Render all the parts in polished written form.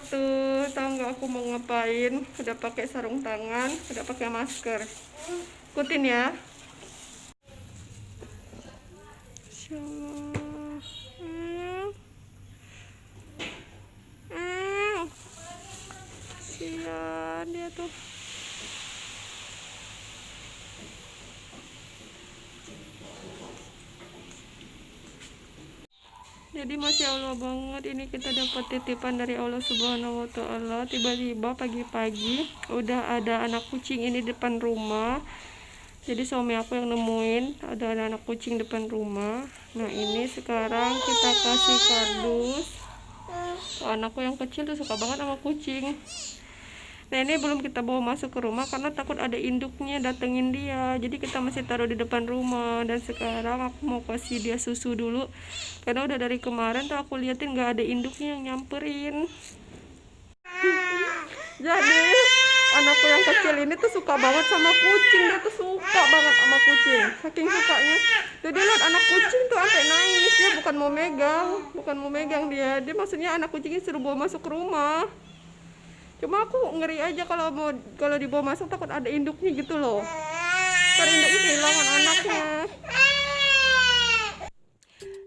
wabarakatuh. Tahu nggak aku mau ngapain? Udah pakai sarung tangan, udah pakai masker. Ikutin ya. Insyaallah. Kasihan dia tuh. Jadi masya Allah banget, ini kita dapat titipan dari Allah Subhanahu wa Ta'ala. Tiba-tiba pagi-pagi udah ada anak kucing ini depan rumah. Jadi suami aku yang nemuin ada anak kucing depan rumah. Nah ini sekarang kita kasih kardus. Anakku yang kecil tuh suka banget sama kucing. Nah ini belum kita bawa masuk ke rumah karena takut ada induknya datengin dia. Jadi kita masih taruh di depan rumah. Dan sekarang aku mau kasih dia susu dulu, karena udah dari kemarin tuh aku liatin nggak ada induknya yang nyamperin. Jadi anakku yang kecil ini tuh suka banget sama kucing. Dia tuh suka banget sama kucing, saking sukanya. Jadi lihat anak kucing tuh sampai nangis. Dia bukan mau megang dia maksudnya anak kucingnya suruh bawa masuk ke rumah. Cuma aku ngeri aja kalau dibawa masuk, takut ada induknya gitu loh. Ntar induknya kehilangan anaknya.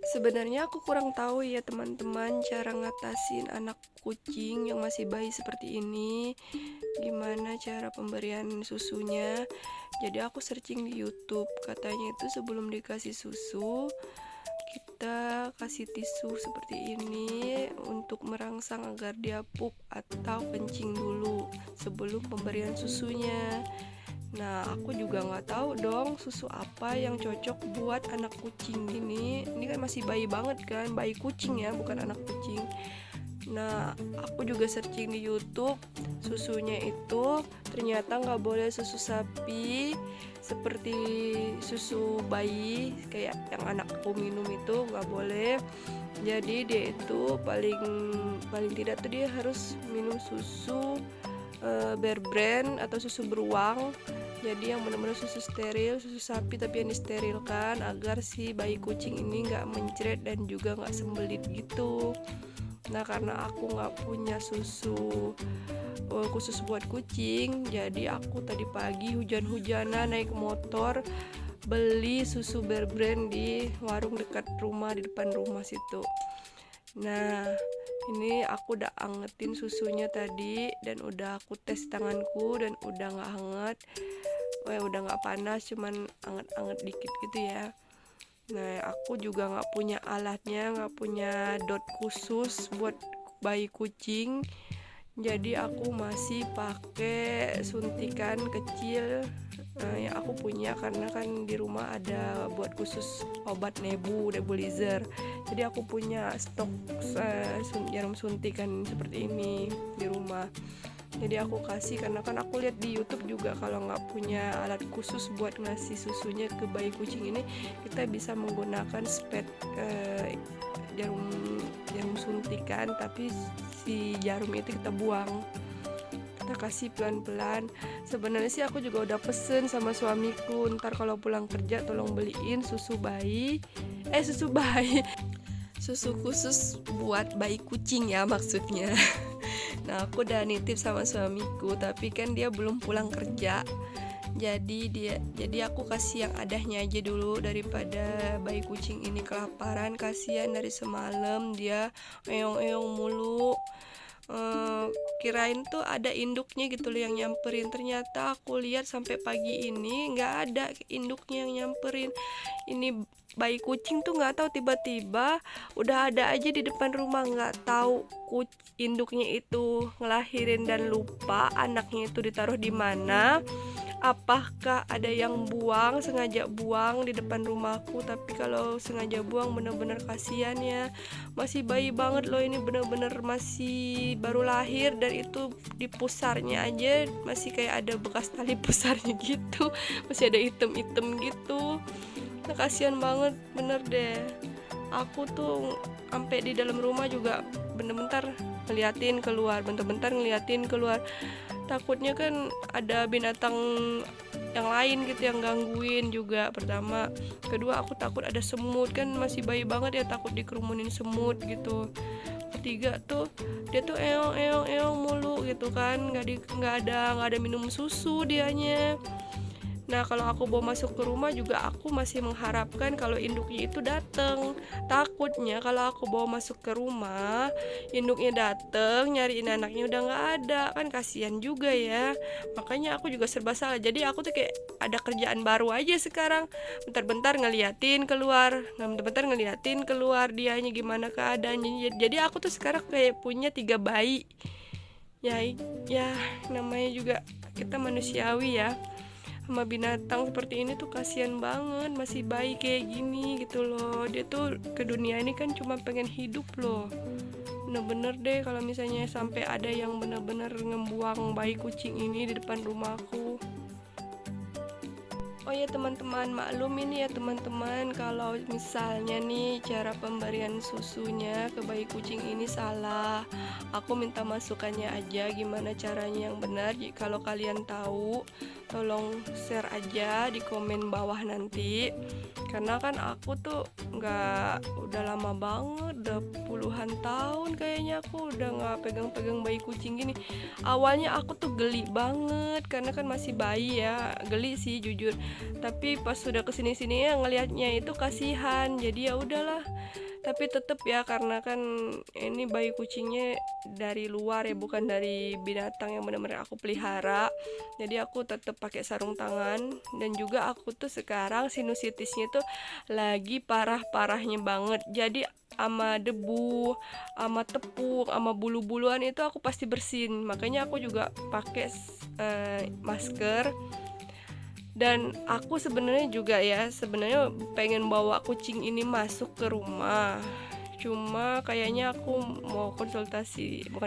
Sebenarnya aku kurang tahu ya teman-teman cara ngatasin anak kucing yang masih bayi seperti ini. Gimana cara pemberian susunya. Jadi aku searching di YouTube, katanya itu sebelum dikasih susu kita kasih tisu seperti ini untuk merangsang agar dia pup atau kencing dulu sebelum pemberian susunya. Nah aku juga nggak tahu dong susu apa yang cocok buat anak kucing gini. Ini kan masih bayi banget kan, bayi kucing ya, bukan anak kucing. Nah aku juga searching di YouTube, susunya itu ternyata nggak boleh susu sapi seperti susu bayi kayak yang anakku minum, itu nggak boleh. Jadi dia itu paling tidak tuh dia harus minum susu Bear Brand atau susu beruang. Jadi yang benar-benar susu steril, susu sapi tapi yang disterilkan agar si bayi kucing ini nggak mencret dan juga nggak sembelit gitu. Nah karena aku nggak punya susu khusus buat kucing, jadi aku tadi pagi hujan-hujanan naik motor beli susu Bear Brand di warung dekat rumah, di depan rumah situ. Nah ini aku udah angetin susunya tadi dan udah aku tes tanganku dan udah nggak hangat, udah nggak panas, cuman anget-anget dikit gitu ya. Nah aku juga nggak punya alatnya, nggak punya dot khusus buat bayi kucing, jadi aku masih pakai suntikan kecil yang aku punya, karena kan di rumah ada buat khusus obat nebulizer. Jadi aku punya stok jarum suntikan seperti ini di rumah. Jadi aku kasih, karena kan aku lihat di YouTube juga kalau nggak punya alat khusus buat ngasih susunya ke bayi kucing ini, kita bisa menggunakan jarum suntikan, tapi si jarum itu kita buang, kita kasih pelan-pelan. Sebenarnya sih aku juga udah pesen sama suamiku, ntar kalau pulang kerja tolong beliin susu khusus buat bayi kucing ya maksudnya. Nah aku udah nitip sama suamiku, tapi kan dia belum pulang kerja. Jadi aku kasih yang adanya aja dulu daripada bayi kucing ini kelaparan. Kasihan dari semalam dia eyong-eyong mulu. Kirain tuh ada induknya gitu loh yang nyamperin, ternyata aku lihat sampai pagi ini nggak ada induknya yang nyamperin. Ini bayi kucing tuh nggak tahu tiba-tiba udah ada aja di depan rumah, nggak tahu induknya itu ngelahirin dan lupa anaknya itu ditaruh di mana. Apakah ada yang sengaja buang di depan rumahku? Tapi kalau sengaja buang bener-bener kasihan ya, masih bayi banget loh ini, bener-bener masih baru lahir, dan itu di pusarnya aja masih kayak ada bekas tali pusarnya gitu, masih ada item-item gitu. Nah kasihan banget bener deh. Aku tuh sampai di dalam rumah juga bentar-bentar ngeliatin keluar, takutnya kan ada binatang yang lain gitu yang gangguin juga, pertama. Kedua aku takut ada semut, kan masih bayi banget ya, takut dikerumunin semut gitu. 3 tuh dia tuh eong eong eong mulu gitu kan, nggak ada minum susu dianya. Nah, kalau aku bawa masuk ke rumah juga aku masih mengharapkan kalau induknya itu datang. Takutnya kalau aku bawa masuk ke rumah, induknya datang, nyariin anaknya udah nggak ada, kan kasihan juga ya. Makanya aku juga serba salah. Jadi aku tuh kayak ada kerjaan baru aja sekarang. Bentar-bentar ngeliatin keluar, bentar-bentar ngeliatin keluar dianya gimana keadaannya. Jadi aku tuh sekarang kayak punya 3 bayi. Ya, ya namanya juga kita manusiawi ya, sama binatang seperti ini tuh kasihan banget, masih bayi kayak gini gitu loh. Dia tuh ke dunia ini kan cuma pengen hidup loh. Bener-bener deh kalau misalnya sampai ada yang bener-bener ngebuang bayi kucing ini di depan rumahku. Oh ya teman-teman, maklum ini ya teman-teman, kalau misalnya nih cara pemberian susunya ke bayi kucing ini salah, aku minta masukannya aja gimana caranya yang benar. Kalau kalian tahu, tolong share aja di komen bawah nanti. Karena kan aku tuh udah lama banget, udah puluhan tahun kayaknya aku udah nggak pegang-pegang bayi kucing gini. Awalnya aku tuh geli banget karena kan masih bayi ya, geli sih jujur. Tapi pas sudah kesini-sini ya ngelihatnya itu kasihan, jadi ya udahlah. Tapi tetep ya, karena kan ini bayi kucingnya dari luar ya, bukan dari binatang yang benar-benar aku pelihara. Jadi aku tetep pakai sarung tangan. Dan juga aku tuh sekarang sinusitisnya tuh lagi parah-parahnya banget. Jadi sama debu, sama tepung, sama bulu-buluan itu aku pasti bersihin. Makanya aku juga pakai masker. Dan aku sebenarnya juga ya, sebenarnya pengen bawa kucing ini masuk ke rumah. Cuma kayaknya aku mau bukan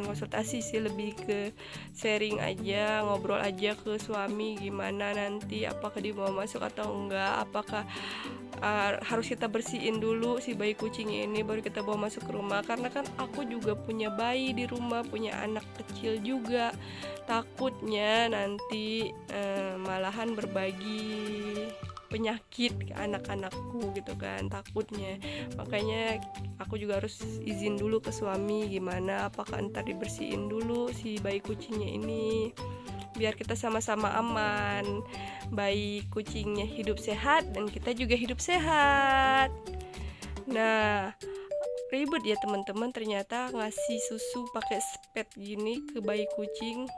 konsultasi sih, lebih ke sharing aja, ngobrol aja ke suami gimana nanti, apakah dibawa masuk atau enggak, apakah harus kita bersihin dulu si bayi kucing ini baru kita bawa masuk ke rumah. Karena kan aku juga punya bayi di rumah, punya anak kecil juga, takutnya nanti malahan berbagi penyakit ke anak-anakku gitu kan, takutnya. Makanya aku juga harus izin dulu ke suami gimana, apakah ntar dibersihin dulu si bayi kucingnya ini biar kita sama-sama aman, bayi kucingnya hidup sehat dan kita juga hidup sehat. Nah, ribet ya teman-teman, ternyata ngasih susu pakai spet gini ke bayi kucing.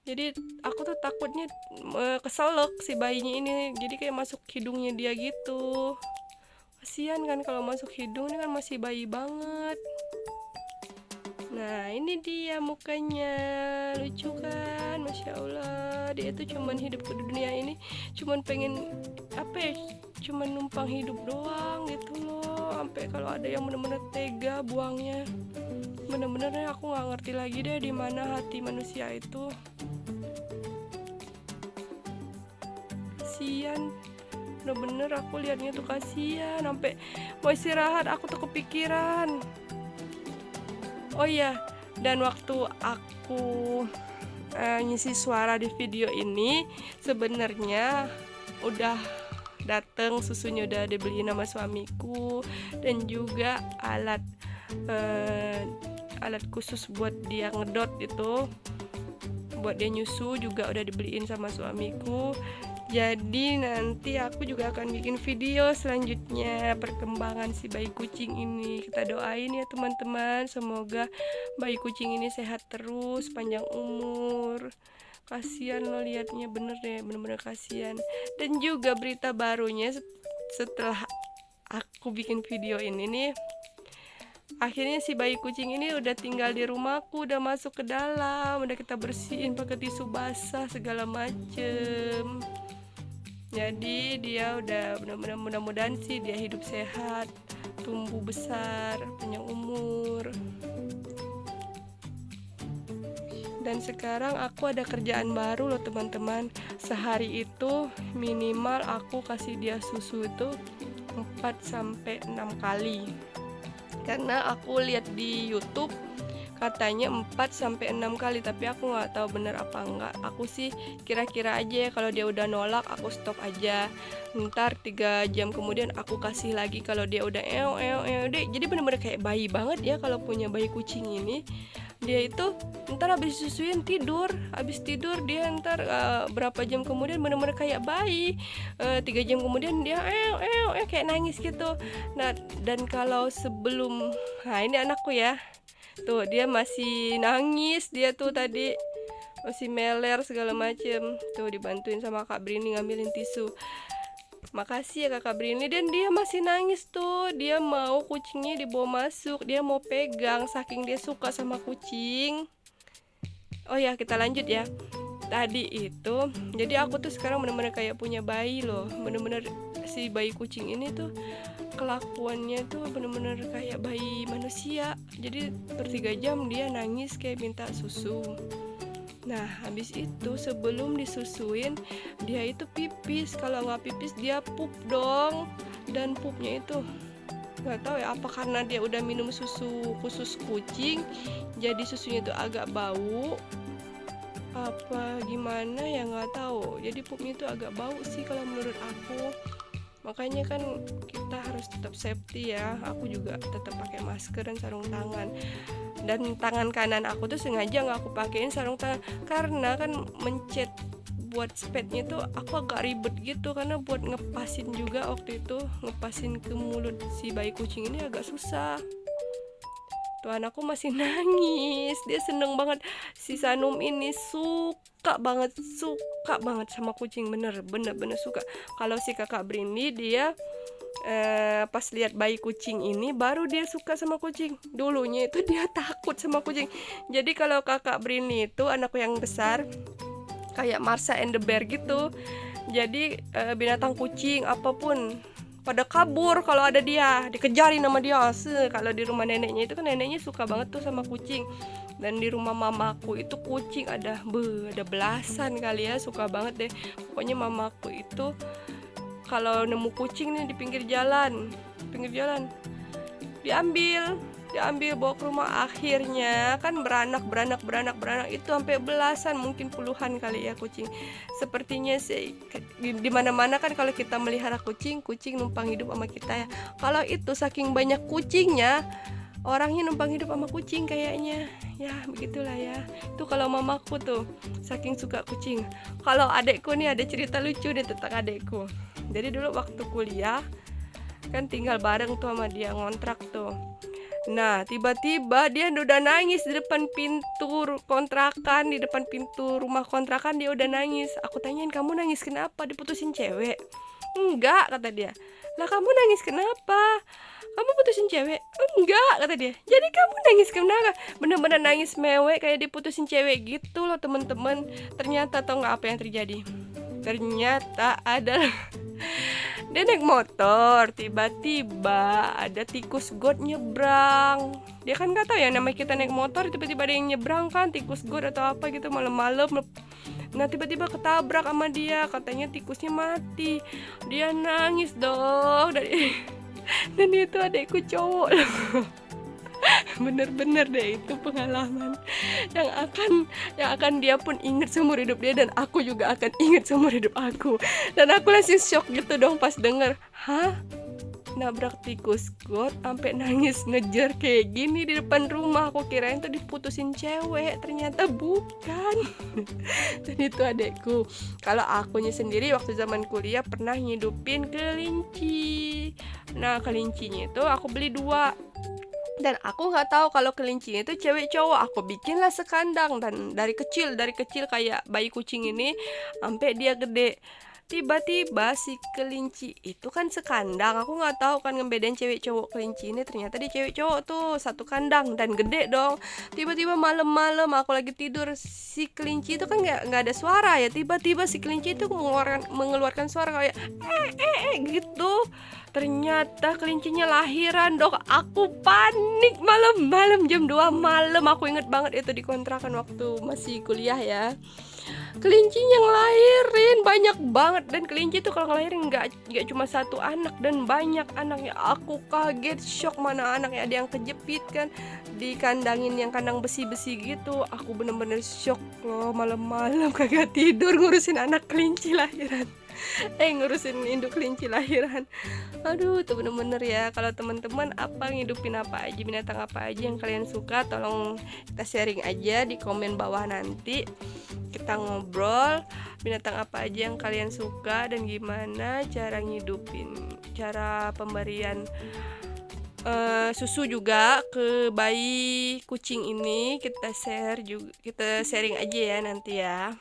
Jadi aku tuh takutnya keselak si bayinya ini, jadi kayak masuk hidungnya dia gitu. Kasian kan kalau masuk hidung, ini kan masih bayi banget. Nah ini dia mukanya, lucu kan, Masya Allah. Dia tuh cuman hidup ke dunia ini cuman pengen cuman numpang hidup doang gitu loh. Sampai kalau ada yang bener-bener tega buangnya, bener-bener aku nggak ngerti lagi deh di mana hati manusia itu. Kasian, bener-bener aku liatnya tuh kasian, sampai mau istirahat aku tuh kepikiran. Oh iya, dan waktu aku ngisi suara di video ini, sebenarnya udah dateng susunya, udah dibeliin sama suamiku, dan juga alat khusus buat dia ngedot itu, buat dia nyusu juga udah dibeliin sama suamiku. Jadi nanti aku juga akan bikin video selanjutnya perkembangan si bayi kucing ini. Kita doain ya teman-teman, semoga bayi kucing ini sehat terus, panjang umur. Kasian lo liatnya, bener deh, bener-bener kasian. Dan juga berita barunya, setelah aku bikin video ini nih, akhirnya si bayi kucing ini udah tinggal di rumahku, udah masuk ke dalam, udah kita bersihin pakai tisu basah segala macem. Jadi dia udah benar-benar, mudah-mudahan sih dia hidup sehat, tumbuh besar, panjang umur. Dan sekarang aku ada kerjaan baru loh teman-teman. Sehari itu minimal aku kasih dia susu itu 4-6 kali. Karena aku lihat di YouTube katanya 4 sampai 6 kali, tapi aku nggak tahu bener apa enggak. Aku sih kira-kira aja ya, kalau dia udah nolak aku stop aja. Ntar 3 jam kemudian aku kasih lagi kalau dia udah deh. Jadi bener-bener kayak bayi banget ya kalau punya bayi kucing ini. Dia itu ntar habis disusuin tidur, habis tidur dia ntar berapa jam kemudian bener-bener kayak bayi. 3 jam kemudian dia kayak nangis gitu. Nah, dan kalau sebelum, nah ini anakku ya, tuh dia masih nangis, dia tuh tadi masih meler segala macem. Tuh dibantuin sama Kak Brini ngambilin tisu. Makasih ya Kakak Brini. Dan dia masih nangis tuh, dia mau kucingnya dibawa masuk, dia mau pegang saking dia suka sama kucing. Oh ya, kita lanjut ya. Tadi itu, jadi aku tuh sekarang bener-bener kayak punya bayi loh. Bener-bener si bayi kucing ini tuh kelakuannya tuh bener-bener kayak bayi manusia. Jadi per 3 jam dia nangis kayak minta susu. Nah, habis itu sebelum disusuin dia itu pipis. Kalau nggak pipis dia pup dong. Dan pupnya itu nggak tahu ya apa karena dia udah minum susu khusus kucing, jadi susunya itu agak bau. Apa gimana ya nggak tahu. Jadi pupnya itu agak bau sih kalau menurut aku. Makanya kan kita harus tetap safety ya. Aku juga tetap pakai masker dan sarung tangan. Dan tangan kanan aku tuh sengaja nggak aku pakein sarung tangan karena kan mencet buat spatnya tuh aku agak ribet gitu, karena buat ngepasin juga waktu itu, ngepasin ke mulut si bayi kucing ini agak susah. Tuh anakku masih nangis, dia seneng banget. Si Sanum ini suka banget sama kucing, bener suka. Kalau si Kakak Brini dia pas lihat bayi kucing ini baru dia suka sama kucing. Dulunya itu dia takut sama kucing. Jadi kalau Kakak Brini itu anakku yang besar kayak Marsha and the Bear gitu. Jadi binatang kucing apapun pada kabur kalau ada dia, dikejarin sama dia. Kalau di rumah neneknya itu kan neneknya suka banget tuh sama kucing. Dan di rumah mamaku itu kucing ada belasan kali ya, suka banget deh. Pokoknya mamaku itu kalau nemu kucing nih di pinggir jalan diambil bawa ke rumah. Akhirnya kan beranak itu sampai belasan, mungkin puluhan kali ya kucing. Sepertinya sih di mana-mana kan kalau kita melihara kucing numpang hidup sama kita ya. Kalau itu saking banyak kucingnya, orangnya numpang hidup sama kucing kayaknya. Ya begitulah ya. Itu kalau mamaku tuh saking suka kucing. Kalau adekku nih ada cerita lucu deh tentang adekku. Jadi dulu waktu kuliah kan tinggal bareng tuh sama dia, ngontrak tuh. Nah tiba-tiba dia udah nangis di depan pintu kontrakan, di depan pintu rumah kontrakan dia udah nangis. Aku tanyain, kamu nangis kenapa? Diputusin cewek? Enggak, kata dia. Lah kamu nangis kenapa? Kamu putusin cewek? Enggak, kata dia. Jadi kamu nangis kenapa? Bener-bener nangis mewek kayak diputusin cewek gitu loh temen-temen. Ternyata tau gak apa yang terjadi? Ternyata adalah dia naik motor, tiba-tiba ada tikus got nyebrang. Dia kan gak tahu ya namanya kita naik motor, tiba-tiba ada yang nyebrang kan, tikus got atau apa gitu malam-malam. Nah tiba-tiba ketabrak sama dia, katanya tikusnya mati. Dia nangis dong. Dan itu adekku cowok loh. Bener-bener deh itu pengalaman yang akan dia pun ingat seumur hidup dia, dan aku juga akan ingat seumur hidup aku. Dan aku langsung shock gitu dong pas denger, hah? Nabrak tikus got sampai nangis ngejar kayak gini di depan rumah. Aku kirain tuh diputusin cewek, ternyata bukan. Dan itu adekku. Kalau akunya sendiri waktu zaman kuliah pernah ngidupin kelinci. Nah kelincinya itu aku beli 2. Dan aku nggak tahu kalau kelincinya itu cewek cowok. Aku bikinlah sekandang, dan dari kecil kayak bayi kucing ini sampai dia gede. Tiba-tiba si kelinci itu kan sekandang. Aku nggak tahu kan ngebedain cewek cowok kelinci ini. Ternyata dia cewek cowok tuh satu kandang dan gede dong. Tiba-tiba malam-malam aku lagi tidur, si kelinci itu kan nggak ada suara ya. Tiba-tiba si kelinci itu mengeluarkan suara kayak gitu. Ternyata kelincinya lahiran dong. Aku panik malam-malam jam 2 malam. Aku inget banget itu di kontrakan waktu masih kuliah ya. kelincinya ngelahirin banyak banget. Dan kelinci tuh kalau ngelahirin nggak cuma satu anak dan banyak anaknya. Aku kaget, shock, mana anaknya ada yang kejepit kan, dikandangin yang kandang besi-besi gitu. Aku bener-bener shock loh, malam-malam kagak tidur ngurusin anak kelinci lahiran. Ngurusin induk kelinci lahiran. Aduh, tuh bener-bener ya. Kalau teman-teman ngidupin apa aja, binatang apa aja yang kalian suka, tolong kita sharing aja di komen bawah nanti. Kita ngobrol binatang apa aja yang kalian suka dan gimana cara ngidupin, cara pemberian susu juga ke bayi kucing ini. Kita sharing aja ya nanti ya.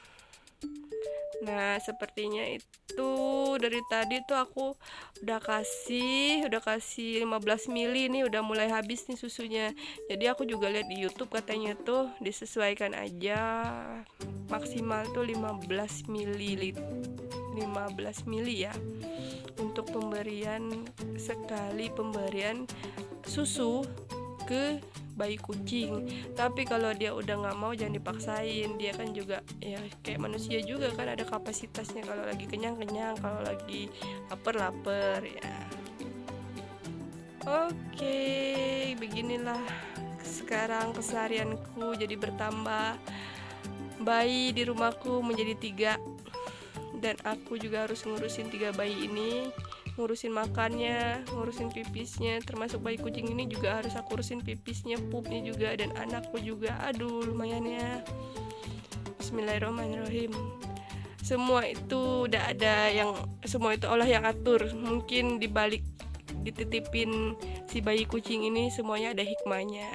Nah, sepertinya itu dari tadi tuh aku udah kasih 15 mili nih, udah mulai habis nih susunya. Jadi aku juga lihat di YouTube katanya tuh disesuaikan aja, maksimal tuh 15 mili ya untuk sekali pemberian susu ke bayi kucing. Tapi kalau dia udah nggak mau jangan dipaksain, dia kan juga ya kayak manusia juga kan, ada kapasitasnya. Kalau lagi kenyang, kalau lagi lapar ya. Oke, beginilah sekarang keseharianku jadi bertambah. Bayi di rumahku menjadi 3 dan aku juga harus ngurusin 3 bayi ini, ngurusin makannya, ngurusin pipisnya, termasuk bayi kucing ini juga harus aku urusin pipisnya, pupnya juga, dan anakku juga. Aduh, lumayan ya. Bismillahirrahmanirrahim. Semua itu udah ada semua itu Allah yang atur. Mungkin dibalik dititipin si bayi kucing ini semuanya ada hikmahnya.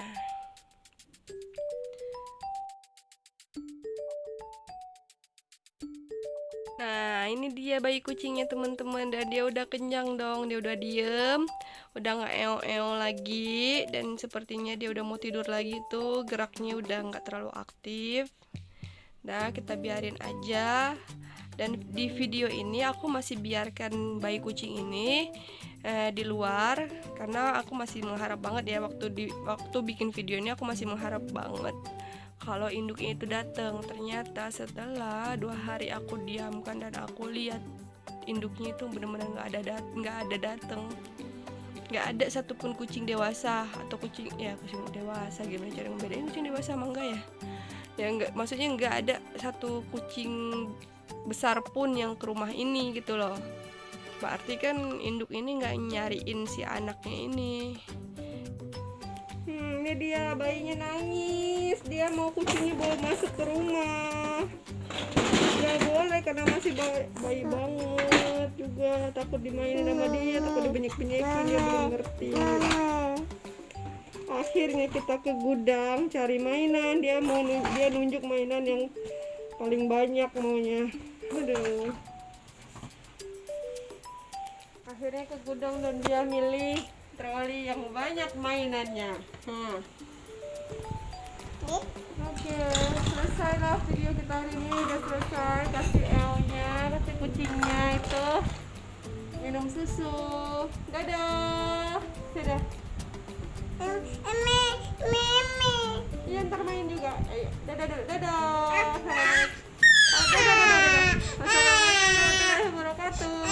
Nah, ini dia bayi kucingnya teman-teman, dan dia udah kenyang dong, dia udah diem, udah nggak eo lagi, dan sepertinya dia udah mau tidur lagi tuh, geraknya udah nggak terlalu aktif. Nah, kita biarin aja. Dan di video ini aku masih biarkan bayi kucing ini di luar, karena aku masih mengharap banget ya, waktu bikin video ini aku masih mengharap banget kalau induknya itu datang. Ternyata setelah 2 hari aku diamkan dan aku lihat induknya itu benar-benar nggak ada datang, nggak ada satupun kucing dewasa atau kucing dewasa. Gimana cara membedain kucing dewasa sama enggak ya nggak, maksudnya nggak ada satu kucing besar pun yang ke rumah ini gitu loh. Berarti kan induk ini nggak nyariin si anaknya ini. Ini dia bayinya nangis, dia mau kucingnya bawa masuk ke rumah. Nggak boleh karena masih bayi banget juga, takut dimainin sama dia, takut dibenyek-benyekin, dia belum ngerti. Akhirnya kita ke gudang cari mainan, dia nunjuk mainan yang paling banyak maunya. Aduh. Akhirnya ke gudang dan dia milih troli yang banyak mainannya. Oke, selesai lah video kita hari ini, udah selesai. Kasih L-nya, kasih kucingnya itu minum susu. Dadah. Dadah. Iya, ntar main juga. Ayo, dadah. Dadah. Assalamualaikum warahmatullahi wabarakatuh.